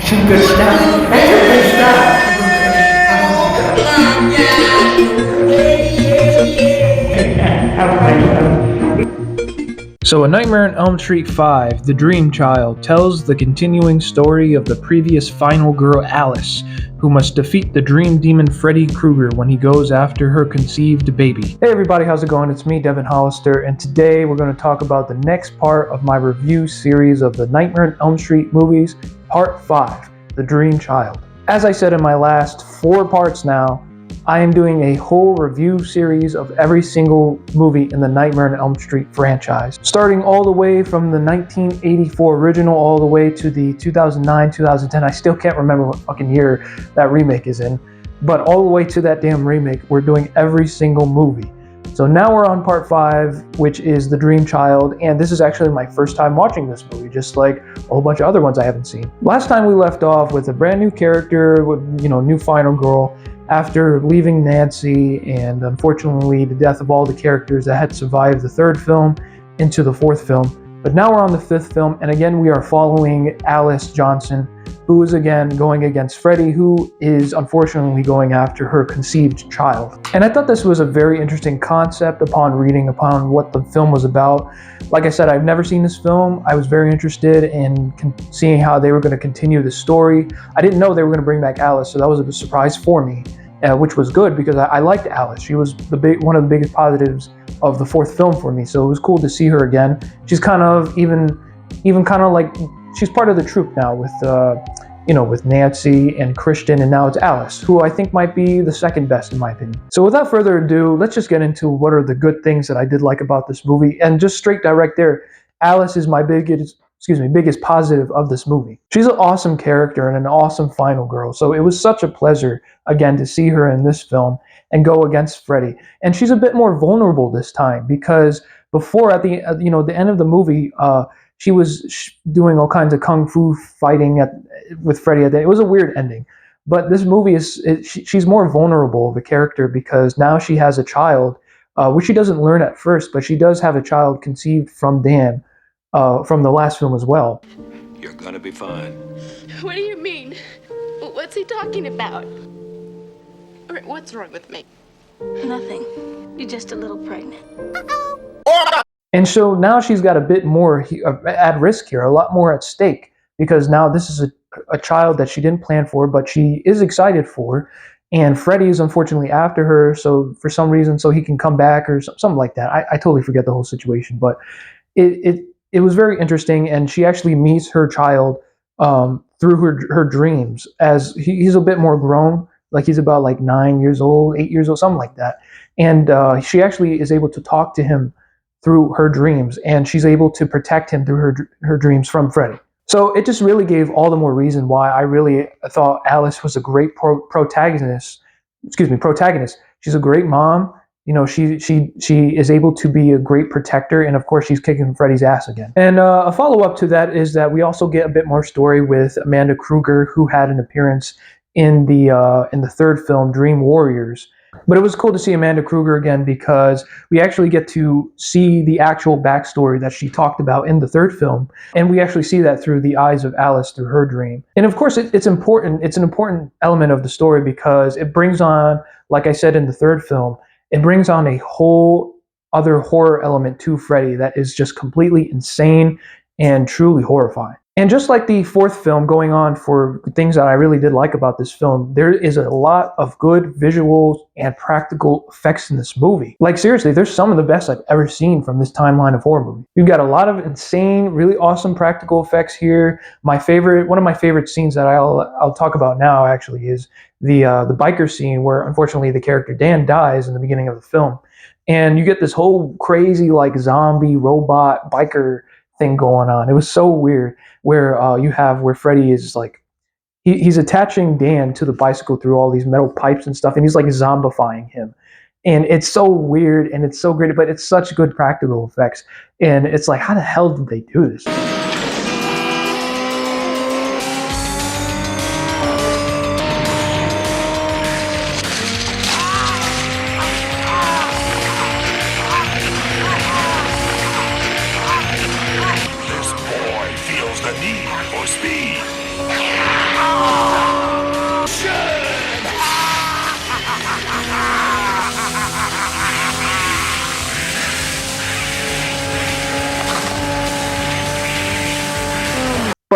Some good stuff. That's some good stuff. So, A Nightmare on Elm Street 5, The Dream Child, tells the continuing story of the previous final girl Alice, who must defeat the dream demon Freddy Krueger when he goes after her conceived baby. Hey everybody, how's it going? It's me, Devin Hollister, and today we're going to talk about the next part of my review series of the Nightmare on Elm Street movies, Part 5, The Dream Child. As I said in my last 4 parts now, I am doing a whole review series of every single movie in the Nightmare on Elm Street franchise, starting all the way from the 1984 original all the way to the 2009-2010. I still can't remember what fucking year that remake is in, but all the way to that damn remake, we're doing every single movie. So now we're on part 5, which is The Dream Child, and this is actually my first time watching this movie, just like a whole bunch of other ones I haven't seen. Last time we left off with a brand new character with, new final girl, after leaving Nancy and unfortunately the death of all the characters that had survived the 3rd film into the 4th film. But now we're on the 5th film, and again we are following Alice Johnson, who is again going against Freddy, who is unfortunately going after her conceived child. And I thought this was a very interesting concept upon reading upon what the film was about. Like I said, I've never seen this film. I was very interested in seeing how they were going to continue the story. I didn't know they were going to bring back Alice, so that was a surprise for me, which was good because I liked Alice. She was one of the biggest positives of the 4th film for me, so it was cool to see her again. She's kind of even kind of like, she's part of the troupe now with with Nancy and Christian, and now it's Alice, who I think might be the 2nd best in my opinion. So without further ado, let's just get into what are the good things that I did like about this movie. And just straight direct there, Alice is my biggest positive of this movie. She's an awesome character and an awesome final girl. So it was such a pleasure again to see her in this film and go against Freddy. And she's a bit more vulnerable this time because before at the the end of the movie, she was doing all kinds of kung fu fighting with Freddy. It was a weird ending, but this movie she's more vulnerable of a character because now she has a child, which she doesn't learn at first, but she does have a child conceived from Dan, from the last film as well. You're gonna be fine. What do you mean? What's he talking about? What's wrong with me? Nothing. You're just a little pregnant. And so now she's got a bit more at risk here, a lot more at stake, because now this is a child that she didn't plan for, but she is excited for, and Freddy is unfortunately after her, so for some reason, so he can come back or something like that. I totally forget the whole situation, but it was very interesting, and she actually meets her child through her dreams, as he's a bit more grown, like he's about like 9 years old, 8 years old, something like that, and she actually is able to talk to him through her dreams, and she's able to protect him through her dreams from Freddy. So it just really gave all the more reason why I really thought Alice was a great protagonist. She's a great mom. She is able to be a great protector, and of course she's kicking Freddy's ass again. And a follow-up to that is that we also get a bit more story with Amanda Krueger, who had an appearance in the 3rd film, Dream Warriors. But it was cool to see Amanda Krueger again because we actually get to see the actual backstory that she talked about in the 3rd film, and we actually see that through the eyes of Alice through her dream. And of course, it's important. It's an important element of the story because it brings on, like I said in the 3rd film, it brings on a whole other horror element to Freddy that is just completely insane and truly horrifying. And just like the 4th film, going on for things that I really did like about this film, there is a lot of good visuals and practical effects in this movie. Like seriously, there's some of the best I've ever seen from this timeline of horror movie. You've got a lot of insane, really awesome practical effects here. One of my favorite scenes that I'll talk about now actually is the biker scene where unfortunately the character Dan dies in the beginning of the film, and you get this whole crazy like zombie robot biker thing going on. It was so weird where where Freddy is like he's attaching Dan to the bicycle through all these metal pipes and stuff, and he's like zombifying him, and it's so weird and it's so great, but it's such good practical effects, and it's like, how the hell did they do this? The need for speed.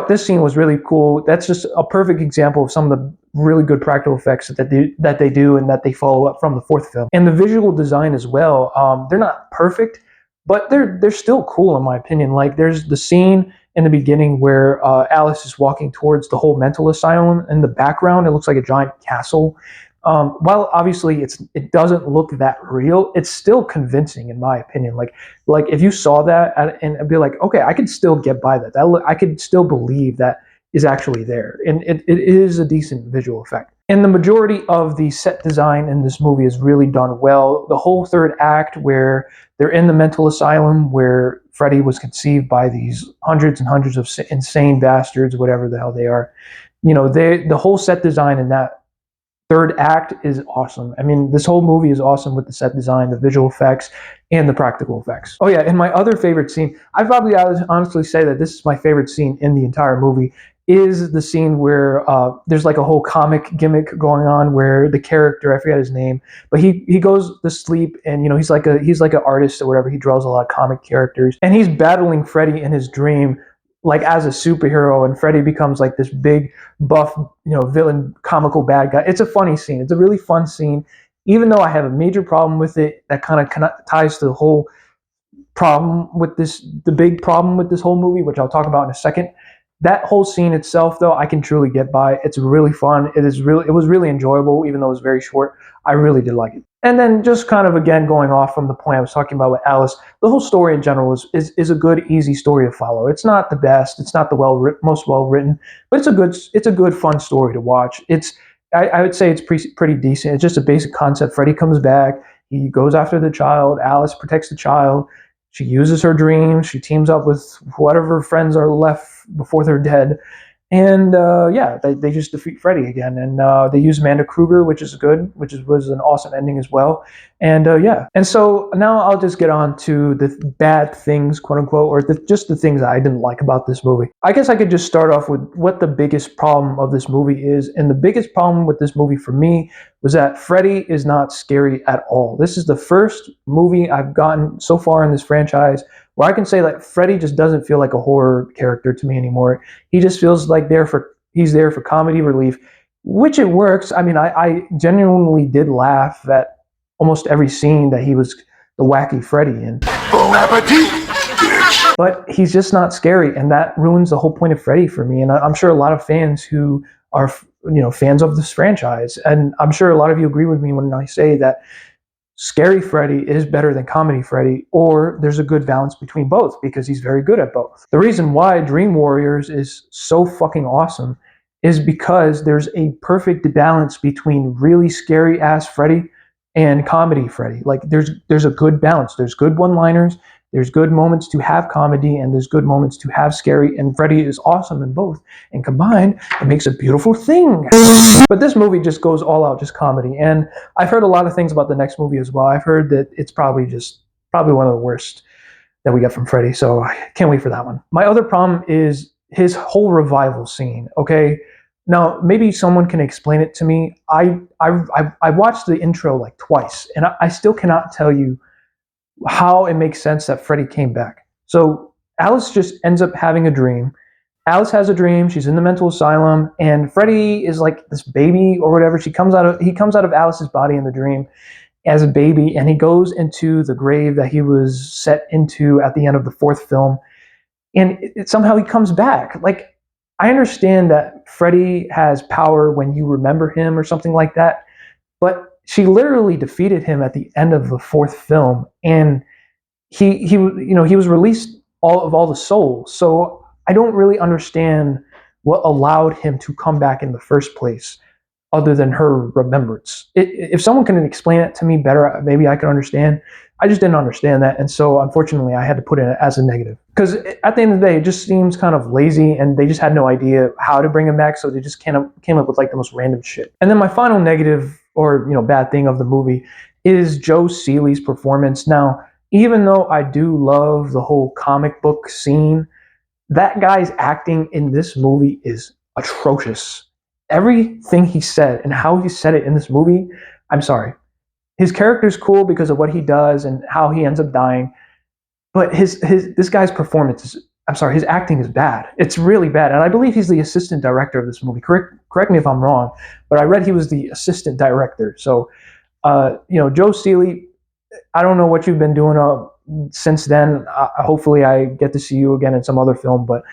But this scene was really cool. That's just a perfect example of some of the really good practical effects that they do and that they follow up from the fourth film. And the visual design as well. They're not perfect, but they're still cool in my opinion. Like there's the scene in the beginning where Alice is walking towards the whole mental asylum. In the background, it looks like a giant castle. While obviously it doesn't look that real, it's still convincing in my opinion. Like if you saw that and be like, okay, I could still get by that. I could still believe that is actually there, and it is a decent visual effect. And the majority of the set design in this movie is really done well. The whole third act where they're in the mental asylum where Freddy was conceived by these hundreds and hundreds of insane bastards, whatever the hell they are. The whole set design in that third act is awesome. I mean, this whole movie is awesome with the set design, the visual effects, and the practical effects. Oh yeah, and my other favorite scene, I'd probably honestly say that this is my favorite scene in the entire movie, is the scene where there's like a whole comic gimmick going on where the character, I forget his name, but he goes to sleep and he's like an artist or whatever. He draws a lot of comic characters and he's battling Freddy in his dream like as a superhero, and Freddy becomes like this big buff, villain, comical bad guy. It's a funny scene. It's a really fun scene, even though I have a major problem with it that kind of ties to the whole the big problem with this whole movie, which I'll talk about in a second. That whole scene itself, though, I can truly get by. It's really fun. It was really enjoyable, even though it was very short. I really did like it. And then just kind of, again, going off from the point I was talking about with Alice, the whole story in general is a good, easy story to follow. It's not the best. It's not the most well-written, but it's a good, fun story to watch. I would say it's pretty decent. It's just a basic concept. Freddy comes back. He goes after the child. Alice protects the child. She uses her dreams. She teams up with whatever friends are left before they're dead. And they just defeat Freddy again. And they use Amanda Krueger, which is good, was an awesome ending as well. And And so now I'll just get on to the bad things, quote unquote, or just the things I didn't like about this movie. I guess I could just start off with what the biggest problem of this movie is. And the biggest problem with this movie for me was that Freddy is not scary at all. This is the first movie I've gotten so far in this franchise where I can say that Freddy just doesn't feel like a horror character to me anymore. He just feels like he's there for comedy relief, which it works. I mean, I genuinely did laugh at almost every scene that he was the wacky Freddy in. Bon appetit! But he's just not scary, and that ruins the whole point of Freddy for me. And I'm sure a lot of fans who are fans of this franchise, and I'm sure a lot of you agree with me when I say that scary Freddy is better than comedy Freddy, or there's a good balance between both because he's very good at both. The reason why Dream Warriors is so fucking awesome is because there's a perfect balance between really scary ass Freddy and comedy Freddy. Like there's a good balance. There's good one-liners, there's good moments to have comedy, and there's good moments to have scary, and Freddy is awesome in both. And combined, it makes a beautiful thing. But this movie just goes all out, just comedy. And I've heard a lot of things about the next movie as well. I've heard that it's probably one of the worst that we get from Freddy, so I can't wait for that one. My other problem is his whole revival scene, okay? Now, maybe someone can explain it to me. I watched the intro like twice, and I still cannot tell you how it makes sense that Freddy came back. So Alice just ends up having a dream. Alice has a dream. She's in the mental asylum, and Freddy is like this baby or whatever. He comes out of Alice's body in the dream as a baby, and he goes into the grave that he was set into at the end of the fourth film, and somehow he comes back. Like, I understand that Freddy has power when you remember him or something like that, but she literally defeated him at the end of the fourth film, and he was released all the souls. So I don't really understand what allowed him to come back in the first place, other than her remembrance. If someone can explain it to me better, maybe I can understand. I just didn't understand that, and so unfortunately I had to put it as a negative. Because at the end of the day, it just seems kind of lazy, and they just had no idea how to bring him back, so they just came up with like the most random shit. And then my final negative, or bad thing of the movie, is Joe Seeley's performance. Now, even though I do love the whole comic book scene, that guy's acting in this movie is atrocious. Everything he said and how he said it in this movie, I'm sorry. His character's cool because of what he does and how he ends up dying, but this guy's performance I'm sorry, his acting is bad. It's really bad. And I believe he's the assistant director of this movie. Correct me if I'm wrong, but I read he was the assistant director. So, Joe Steely, I don't know what you've been doing since then. Hopefully I get to see you again in some other film, but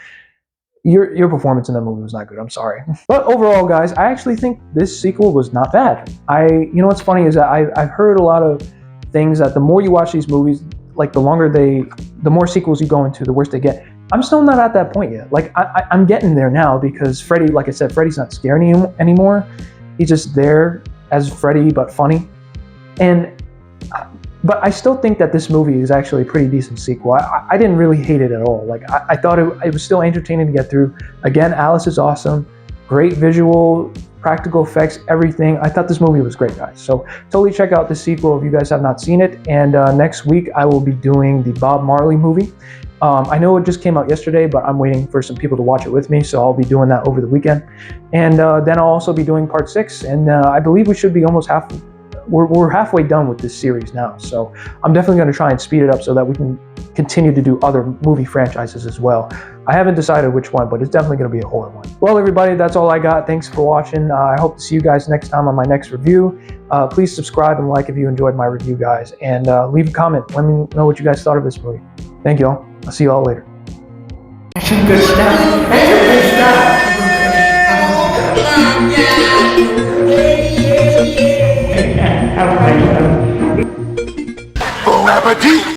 your performance in that movie was not good. I'm sorry. But overall, guys, I actually think this sequel was not bad. What's funny is that I've heard a lot of things that the more you watch these movies, like the more sequels you go into, the worse they get. I'm still not at that point yet. Like I'm getting there now because Freddy, like I said, Freddy's not scary anymore. He's just there as Freddy, but funny. But I still think that this movie is actually a pretty decent sequel. I didn't really hate it at all. Like I thought it was still entertaining to get through. Again, Alice is awesome. Great visual, practical effects, everything. I thought this movie was great, guys. So totally check out the sequel if you guys have not seen it. And next week I will be doing the Bob Marley movie. I know it just came out yesterday, but I'm waiting for some people to watch it with me, so I'll be doing that over the weekend. And then I'll also be doing part 6, and I believe we should be almost we're halfway done with this series now. So I'm definitely going to try and speed it up so that we can continue to do other movie franchises as well. I haven't decided which one, but it's definitely going to be a horror one. Well, everybody, that's all I got. Thanks for watching. I hope to see you guys next time on my next review. Please subscribe and like if you enjoyed my review, guys, and leave a comment. Let me know what you guys thought of this movie. Thank you all. I'll see you all later. That's some good stuff. That's some good stuff. Bon appetit!